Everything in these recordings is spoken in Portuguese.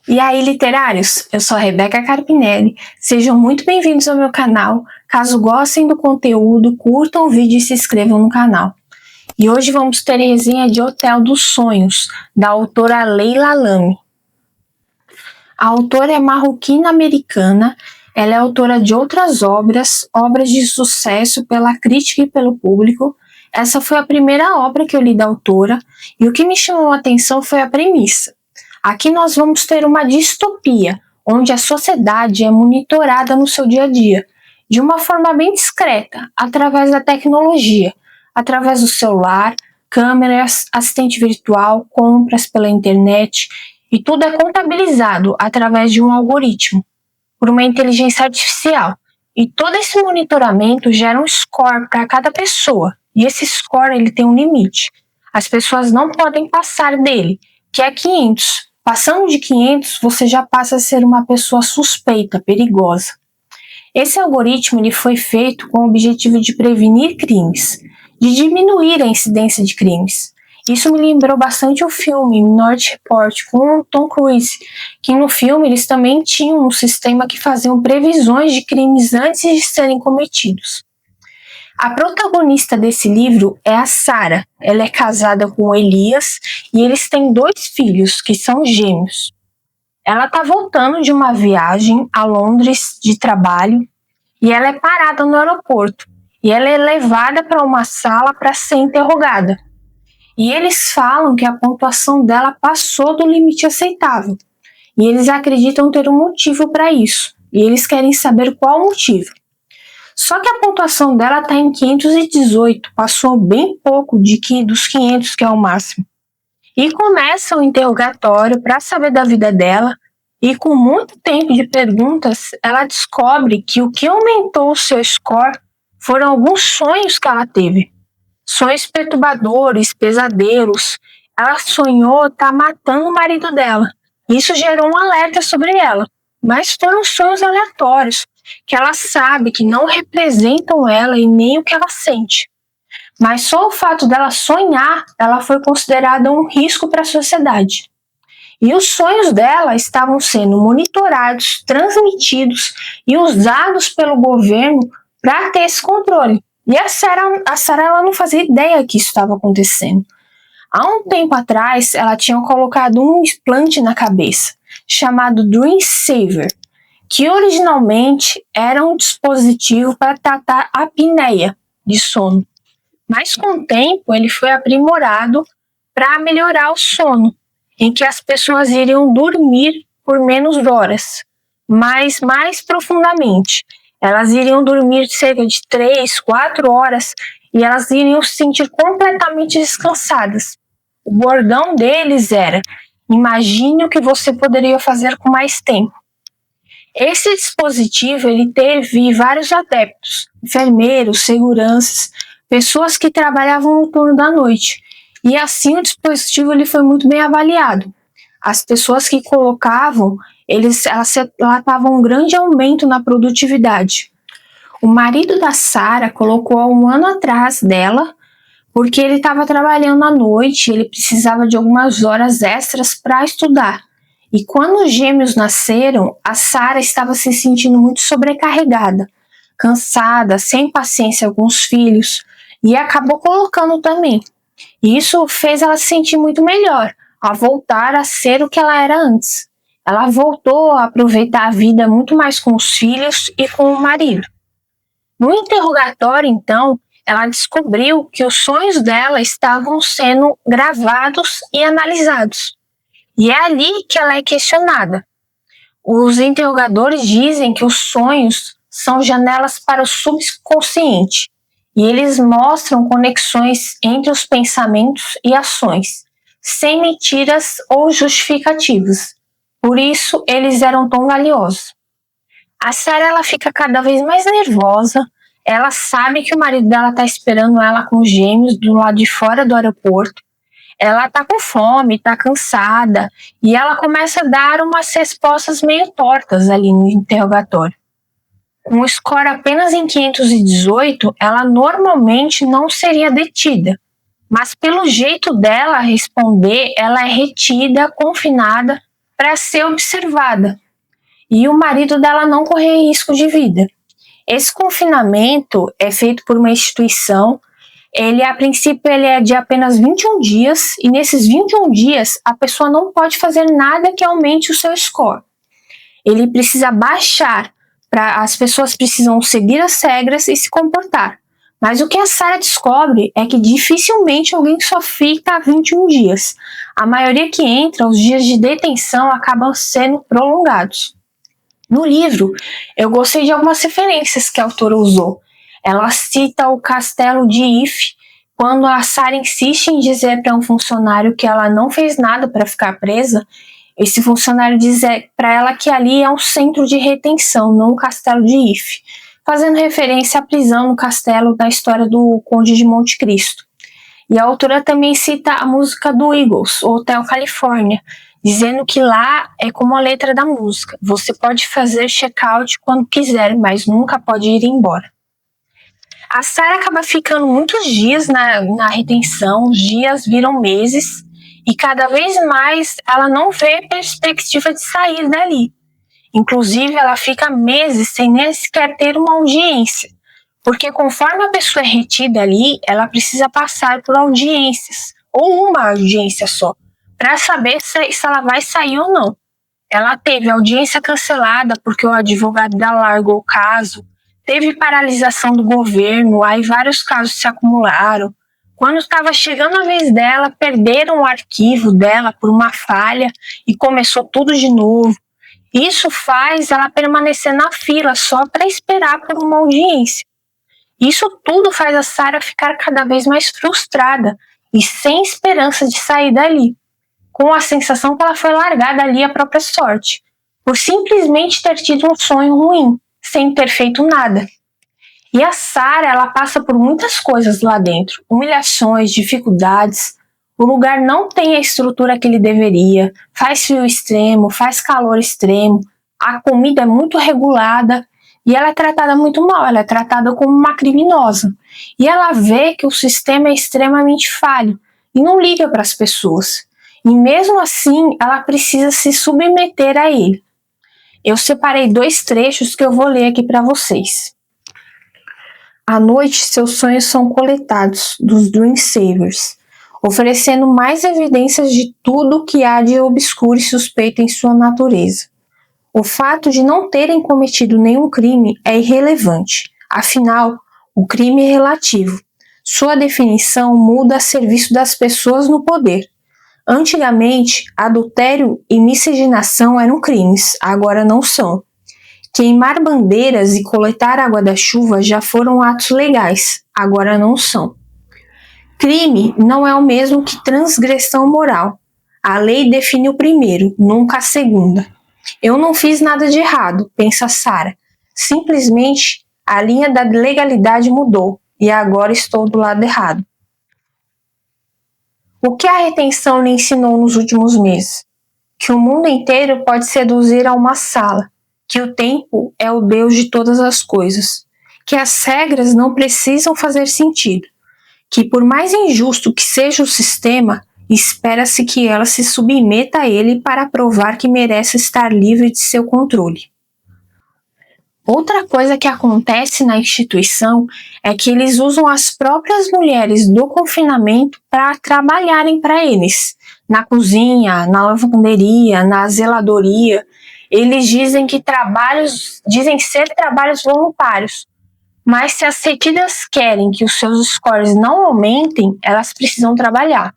E aí, literários? Eu sou a Rebeca Carpinelli. Sejam muito bem-vindos ao meu canal. Caso gostem do conteúdo, curtam o vídeo e se inscrevam no canal. E hoje vamos ter a resenha de Hotel dos Sonhos, da autora Leila Lamy. A autora é marroquina-americana. Ela é autora de outras obras de sucesso pela crítica e pelo público. Essa foi a primeira obra que eu li da autora, e o que me chamou a atenção foi a premissa. Aqui nós vamos ter uma distopia, onde a sociedade é monitorada no seu dia a dia, de uma forma bem discreta, através da tecnologia, através do celular, câmeras, assistente virtual, compras pela internet, e tudo é contabilizado através de um algoritmo, por uma inteligência artificial. E todo esse monitoramento gera um score para cada pessoa, e esse score ele tem um limite. As pessoas não podem passar dele, que é 500. Passando de 500, você já passa a ser uma pessoa suspeita, perigosa. Esse algoritmo ele foi feito com o objetivo de prevenir crimes, de diminuir a incidência de crimes. Isso me lembrou bastante o filme Minority Report com o Tom Cruise, que no filme eles também tinham um sistema que faziam previsões de crimes antes de serem cometidos. A protagonista desse livro é a Sarah. Ela é casada com o Elias e eles têm 2 filhos, que são gêmeos. Ela está voltando de uma viagem a Londres de trabalho e ela é parada no aeroporto. E ela é levada para uma sala para ser interrogada. E eles falam que a pontuação dela passou do limite aceitável. E eles acreditam ter um motivo para isso. E eles querem saber qual o motivo. Só que a pontuação dela está em 518, passou bem pouco dos 500, que é o máximo. E começa o interrogatório para saber da vida dela, e com muito tempo de perguntas, ela descobre que o que aumentou o seu score foram alguns sonhos que ela teve. Sonhos perturbadores, pesadelos. Ela sonhou estar matando o marido dela. Isso gerou um alerta sobre ela, mas foram sonhos aleatórios, que ela sabe que não representam ela e nem o que ela sente. Mas só o fato dela sonhar, ela foi considerada um risco para a sociedade. E os sonhos dela estavam sendo monitorados, transmitidos e usados pelo governo para ter esse controle. E a Sarah ela não fazia ideia que isso estava acontecendo. Há um tempo atrás, ela tinha colocado um implante na cabeça, chamado Dream Saver, que originalmente era um dispositivo para tratar a apneia de sono. Mas com o tempo ele foi aprimorado para melhorar o sono, em que as pessoas iriam dormir por menos horas, mas mais profundamente. Elas iriam dormir cerca de 3, 4 horas e elas iriam se sentir completamente descansadas. O bordão deles era: imagine o que você poderia fazer com mais tempo. Esse dispositivo ele teve vários adeptos, enfermeiros, seguranças, pessoas que trabalhavam no turno da noite. E assim o dispositivo ele foi muito bem avaliado. As pessoas que colocavam, elas relatavam um grande aumento na produtividade. O marido da Sarah colocou há 1 ano atrás dela, porque ele estava trabalhando à noite, ele precisava de algumas horas extras para estudar. E quando os gêmeos nasceram, a Sarah estava se sentindo muito sobrecarregada, cansada, sem paciência com os filhos, e acabou colocando também. E isso fez ela se sentir muito melhor, a voltar a ser o que ela era antes. Ela voltou a aproveitar a vida muito mais com os filhos e com o marido. No interrogatório, então, ela descobriu que os sonhos dela estavam sendo gravados e analisados. E é ali que ela é questionada. Os interrogadores dizem que os sonhos são janelas para o subconsciente e eles mostram conexões entre os pensamentos e ações, sem mentiras ou justificativas. Por isso, eles eram tão valiosos. A Sarah ela fica cada vez mais nervosa. Ela sabe que o marido dela está esperando ela com os gêmeos do lado de fora do aeroporto. Ela tá com fome, tá cansada, e ela começa a dar umas respostas meio tortas ali no interrogatório. Com o score apenas em 518, ela normalmente não seria detida, mas pelo jeito dela responder, ela é retida, confinada para ser observada. E o marido dela não correr risco de vida. Esse confinamento é feito por uma instituição. A princípio, ele é de apenas 21 dias, e nesses 21 dias, a pessoa não pode fazer nada que aumente o seu score. Ele precisa baixar, as pessoas precisam seguir as regras e se comportar. Mas o que a Sarah descobre é que dificilmente alguém só fica 21 dias. A maioria que entra, os dias de detenção acabam sendo prolongados. No livro, eu gostei de algumas referências que a autora usou. Ela cita o castelo de If, quando a Sarah insiste em dizer para um funcionário que ela não fez nada para ficar presa. Esse funcionário diz para ela que ali é um centro de retenção, não o castelo de If, fazendo referência à prisão no castelo da história do Conde de Monte Cristo. E a autora também cita a música do Eagles, o Hotel California, dizendo que lá é como a letra da música. Você pode fazer check-out quando quiser, mas nunca pode ir embora. A Sarah acaba ficando muitos dias na retenção, os dias viram meses, e cada vez mais ela não vê perspectiva de sair dali. Inclusive, ela fica meses sem nem sequer ter uma audiência, porque conforme a pessoa é retida ali, ela precisa passar por audiências, ou uma audiência só, para saber se ela vai sair ou não. Ela teve audiência cancelada porque o advogado dela largou o caso, teve paralisação do governo, aí vários casos se acumularam. Quando estava chegando a vez dela, perderam o arquivo dela por uma falha e começou tudo de novo. Isso faz ela permanecer na fila só para esperar por uma audiência. Isso tudo faz a Sarah ficar cada vez mais frustrada e sem esperança de sair dali, com a sensação que ela foi largada ali à própria sorte, por simplesmente ter tido um sonho ruim, sem ter feito nada. E a Sarah, ela passa por muitas coisas lá dentro, humilhações, dificuldades. O lugar não tem a estrutura que ele deveria, faz frio extremo, faz calor extremo, a comida é muito regulada e ela é tratada muito mal, ela é tratada como uma criminosa. E ela vê que o sistema é extremamente falho e não liga para as pessoas. E mesmo assim, ela precisa se submeter a ele. Eu separei 2 trechos que eu vou ler aqui para vocês. À noite, seus sonhos são coletados dos Dream Savers, oferecendo mais evidências de tudo que há de obscuro e suspeito em sua natureza. O fato de não terem cometido nenhum crime é irrelevante, afinal, o crime é relativo. Sua definição muda a serviço das pessoas no poder. Antigamente, adultério e miscigenação eram crimes, agora não são. Queimar bandeiras e coletar água da chuva já foram atos legais, agora não são. Crime não é o mesmo que transgressão moral. A lei define o primeiro, nunca a segunda. Eu não fiz nada de errado, pensa Sarah. Simplesmente a linha da legalidade mudou e agora estou do lado errado. O que a retenção lhe ensinou nos últimos meses? Que o mundo inteiro pode seduzir a uma sala, que o tempo é o Deus de todas as coisas, que as regras não precisam fazer sentido, que por mais injusto que seja o sistema, espera-se que ela se submeta a ele para provar que merece estar livre de seu controle. Outra coisa que acontece na instituição é que eles usam as próprias mulheres do confinamento para trabalharem para eles. Na cozinha, na lavanderia, na zeladoria. Eles dizem que dizem ser trabalhos voluntários. Mas se as retidas querem que os seus scores não aumentem, elas precisam trabalhar.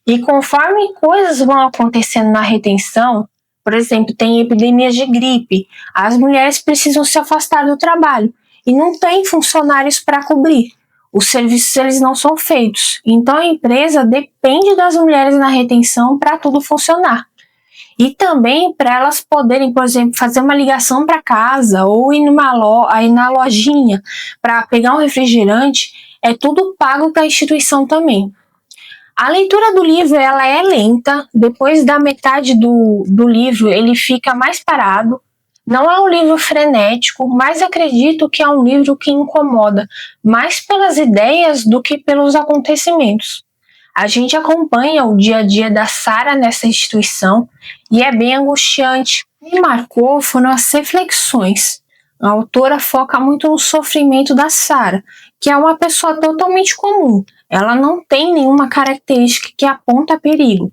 E conforme coisas vão acontecendo na retenção, por exemplo, tem epidemias de gripe, as mulheres precisam se afastar do trabalho e não tem funcionários para cobrir. Os serviços eles não são feitos. Então a empresa depende das mulheres na retenção para tudo funcionar. E também para elas poderem, por exemplo, fazer uma ligação para casa ou ir na lojinha para pegar um refrigerante, é tudo pago para a instituição também. A leitura do livro ela é lenta, depois da metade do livro ele fica mais parado. Não é um livro frenético, mas acredito que é um livro que incomoda mais pelas ideias do que pelos acontecimentos. A gente acompanha o dia a dia da Sarah nessa instituição e é bem angustiante. O que me marcou foram as reflexões. A autora foca muito no sofrimento da Sarah, que é uma pessoa totalmente comum. Ela não tem nenhuma característica que aponta perigo.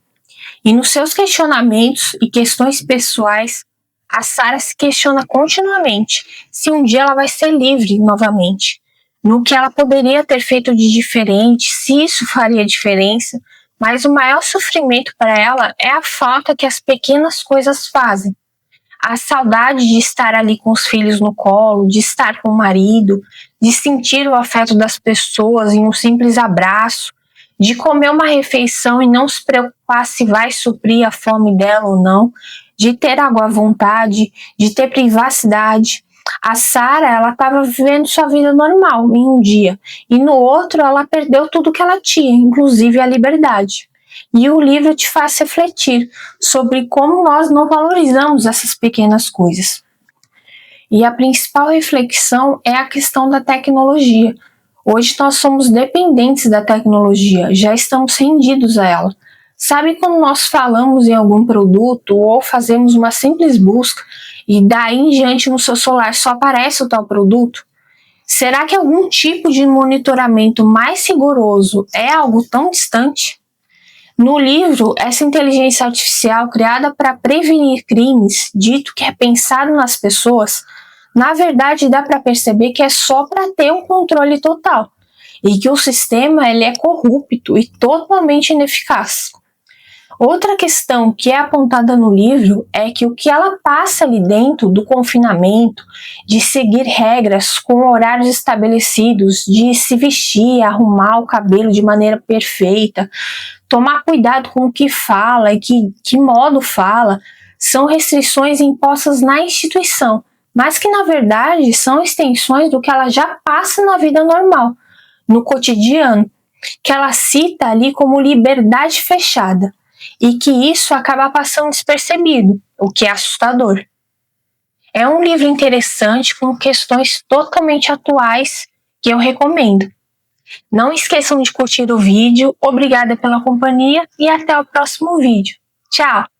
E nos seus questionamentos e questões pessoais, a Sarah se questiona continuamente se um dia ela vai ser livre novamente, no que ela poderia ter feito de diferente, se isso faria diferença, mas o maior sofrimento para ela é a falta que as pequenas coisas fazem. A saudade de estar ali com os filhos no colo, de estar com o marido, de sentir o afeto das pessoas em um simples abraço, de comer uma refeição e não se preocupar se vai suprir a fome dela ou não, de ter água à vontade, de ter privacidade. A Sarah, ela estava vivendo sua vida normal em um dia, e no outro ela perdeu tudo que ela tinha, inclusive a liberdade. E o livro te faz refletir sobre como nós não valorizamos essas pequenas coisas. E a principal reflexão é a questão da tecnologia. Hoje nós somos dependentes da tecnologia, já estamos rendidos a ela. Sabe quando nós falamos em algum produto ou fazemos uma simples busca e daí em diante no seu celular só aparece o tal produto? Será que algum tipo de monitoramento mais rigoroso é algo tão distante? No livro, essa inteligência artificial criada para prevenir crimes, dito que é pensado nas pessoas, na verdade dá para perceber que é só para ter um controle total e que o sistema ele é corrupto e totalmente ineficaz. Outra questão que é apontada no livro é que o que ela passa ali dentro do confinamento, de seguir regras com horários estabelecidos, de se vestir, arrumar o cabelo de maneira perfeita, tomar cuidado com o que fala e que modo fala, são restrições impostas na instituição, mas que na verdade são extensões do que ela já passa na vida normal, no cotidiano, que ela cita ali como liberdade fechada, e que isso acaba passando despercebido, o que é assustador. É um livro interessante com questões totalmente atuais que eu recomendo. Não esqueçam de curtir o vídeo, obrigada pela companhia e até o próximo vídeo. Tchau!